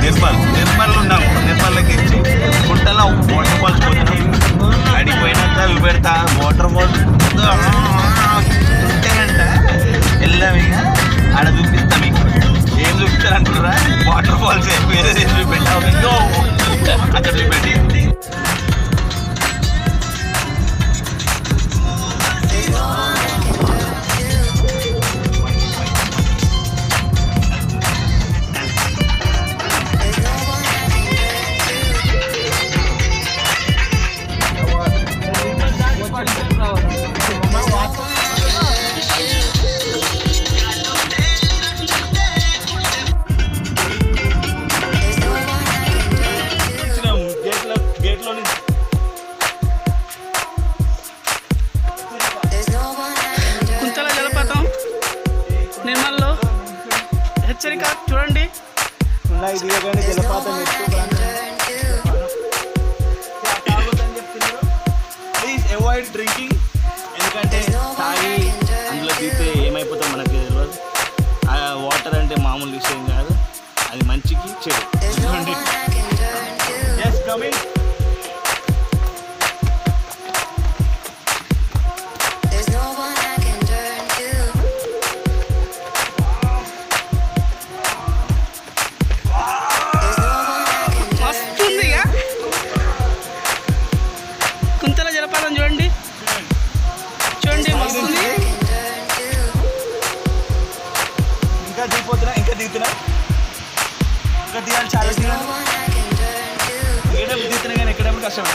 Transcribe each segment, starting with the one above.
నిర్మల్ ఉన్నాము. నిర్మల్కి ఇచ్చి గుంటలో వాటర్ ఫాల్స్ పోతున్నాం. అడిగి పోయినాక చూపెడతా వాటర్ ఫాల్స్ ఉంటాయంట. వెళ్ళాం ఇక ఆడ చూపిస్తాం. మీకు ఏం చూపించాలంటున్నారా? వాటర్ ఫాల్స్ వేరే ఏం చూపెట్టావు అక్కడ చూపెట్టి. హెచ్చరిక చూడండి. జలపాతం ప్లీజ్ అవాయిడ్ డ్రింకింగ్. ఎందుకంటే తాగి అందులో తీస్తే ఏమైపోతాం మనకి తెలియదు. వాటర్ అంటే మామూలు విషయం కాదు, అది మంచికి చెడు. చూడండి. Yes coming. జలపాతం చూడండి చూడండి మస్తుంది. ఇంకా దిగిపోతున్నా, ఇంకా దిగుతున్నా, ఇంకా దిగాలి. చాలా ఏడప్పుడు దిగుతున్నా కానీ ఎక్కడప్పుడు కష్టం.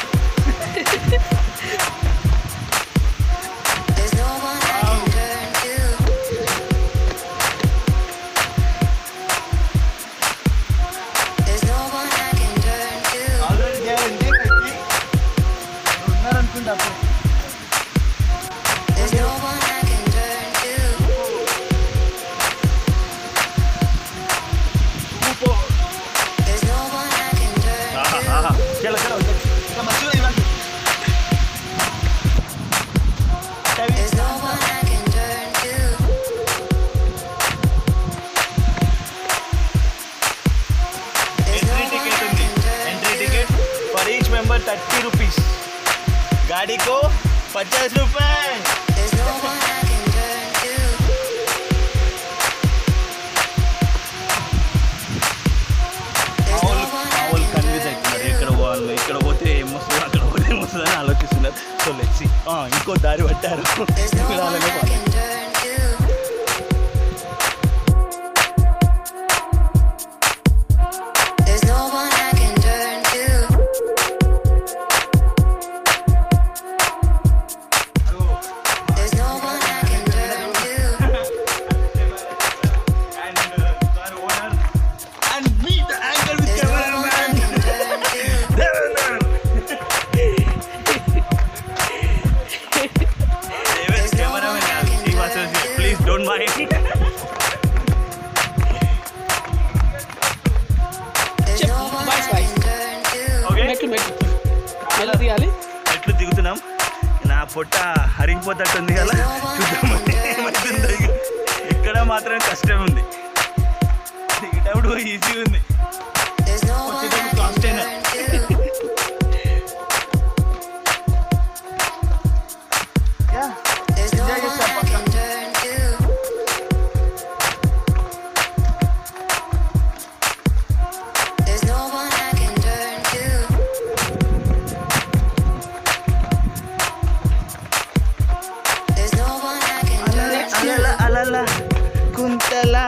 each member 30 rupees. गाड़ी को 50 रुपए. మామూలు కన్ఫ్యూజ్ అవుతున్నారు. ఎక్కడ పోవాలి, ఇక్కడ పోతే ఏమొస్తుంది, అక్కడ పోతే ఏమొస్తుంది అని ఆలోచిస్తున్నారు. So let's see. ఇంకో దారి పట్టారు. Don't mind. ఎట్లు దిగుతున్నాం. నా పొట్ట హరిగిపోతట్టుంది కదా, చూద్దామని ఏమవుతుందో. ఇక్కడ మాత్రం కష్టం ఉంది, దిగేటప్పుడు ఈజీ ఉంది, వచ్చేటప్పుడు కాస్ట్ అయినా. కుంతలా.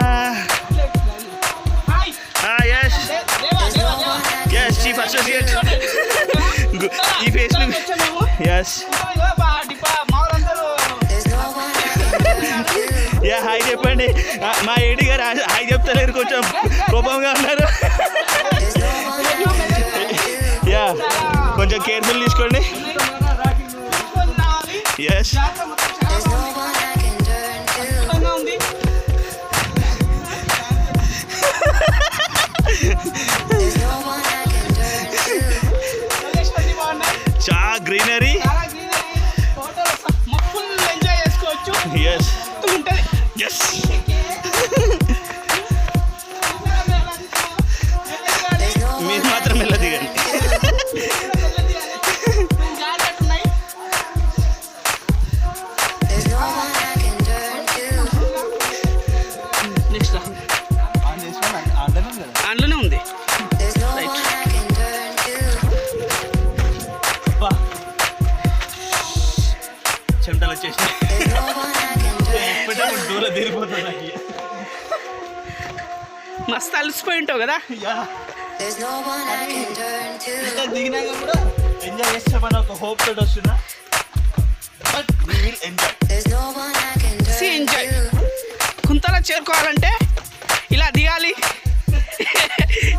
yes chief associate. ఈ ఫేస్ yes యా హాయ్ చెప్పండి. మా ఏడి గారు హాయ్ చెప్తలేరు, కొంచెం కోపంగా ఉన్నారు. యా కొంచెం కేర్ఫుల్ తీసుకోండి. yes చాలా గ్రీనరీ. yes yes ఎప్పటికప్పుడు దూరం తీరిపోతుంది నాకు. మస్తు అలసిపోయి ఉంటావు కదా. ఇంత దిగినాక కూడా ఎంజాయ్ చేస్తామని ఒక హోప్ తోటి వస్తున్నా. But we will enjoy. Enjoy. Kuntala చేరుకోవాలంటే ఇలా దిగాలి.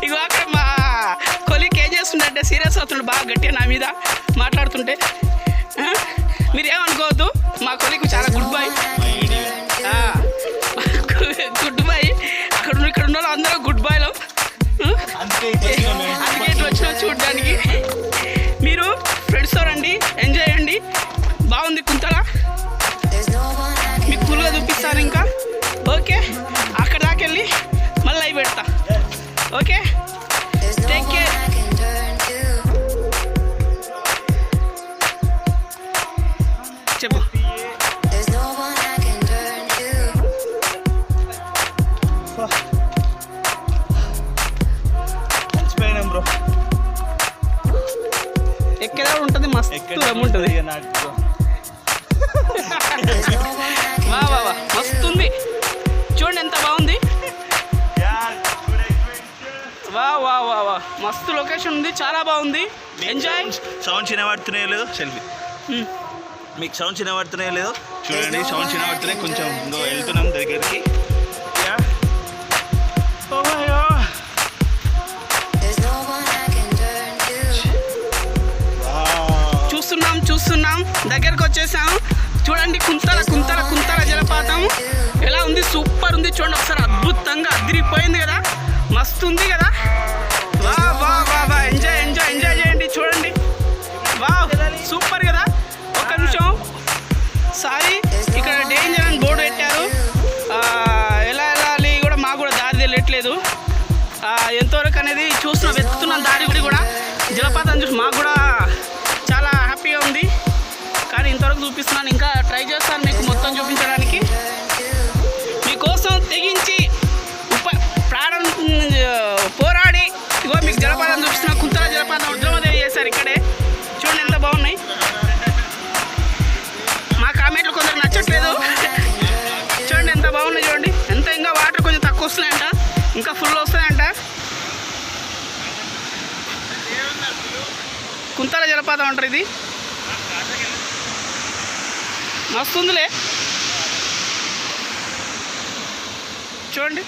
ఇగో అక్కడ మా కొలీగ్ ఏం చేస్తుండే సీరియస్ అవుతుండే బాగా గట్టిగా నా మీద మాట్లాడుతుంటే. మీరేమనుకోవద్దు, మా కొలీగ్ చాలా గుడ్ బాయ్. Good bye. ఇక్కడ ఉన్న వాళ్ళు అందరూ గుడ్ బాయ్లో. అందుకే ఇట్లా వచ్చినా చూడడానికి. మీరు ఫ్రెండ్స్తో రండి, ఎంజాయ్ చేయండి. బాగుంది కుంతల, మీకు ఫుల్గా చూపిస్తాను ఇంకా. ఓకే, అక్కడ దాకా వెళ్ళి మళ్ళీ అవి పెడతా. Okay, take care. చెప్పు. మర్చిపోయినాం బ్రో. ఎక్కడే ఉంటుంది, మస్తు ఉంటుంది. వా వా వా, మస్తుంది. చూడండి ఎంత బాగుంది. వా వా వా వా, మస్తు లొకేషన్ ఉంది, చాలా బాగుంది. ఎంజాయ్. సౌండ్ చిన్నబడుతున్నాయో లేదో సెల్ఫీ. మీకు సౌండ్ చిన్నబడుతున్నాయో లేదో చూడండి. సౌండ్ చిన్నబడుతున్నాయి, కొంచెం ఇంకో వెళ్తున్నాం దగ్గరికి. చూస్తున్నాం దగ్గరకు వచ్చేసాం. చూడండి కుంతల కుంతల కుంతల జలపాతం ఎలా ఉంది, సూపర్ ఉంది. చూడండి ఒకసారి, అద్భుతంగా అదిరిపోయింది కదా, మస్తు ఉంది కదా. వా వా వా వా, ఎంజాయ్ ఎంజాయ్ ఎంజాయ్ చేయండి. చూడండి, వా సూపర్ కదా. ఒక నిమిషం, సారీ, ఇక్కడ డేంజర్ అని బోర్డు పెట్టారు. ఎలా వెళ్ళాలి కూడా మాకు కూడా దారి తెలియట్లేదు. ఎంతవరకు అనేది చూస్తున్నాం, వెతుకుతున్నాం దారి కూడా. జలపాతం చూసి మాకు కూడా చాలా హ్యాపీగా ఉంది. కానీ ఇంతవరకు చూపిస్తున్నాను, ఇంకా ట్రై చేస్తాను మీకు మొత్తం చూపించడానికి. మీకోసం తెగించి ప్రాణం పోరాడి ఇగో మీకు జలపాతం చూపిస్తున్నా. కుంతల జలపాతం ఉద్యమదేవి చేశారు ఇక్కడే. చూడండి ఎంత బాగున్నాయి. మా కామెంట్లు కొందరు నచ్చట్లేదు. చూడండి ఎంత బాగున్నాయి. చూడండి ఎంత, ఇంకా వాటర్ కొంచెం తక్కువ వస్తున్నాయంట, ఇంకా ఫుల్ వస్తాయంట. కుంతల జలపాతం అంటారు ఇది. మస్తుందిలే, చూడండి.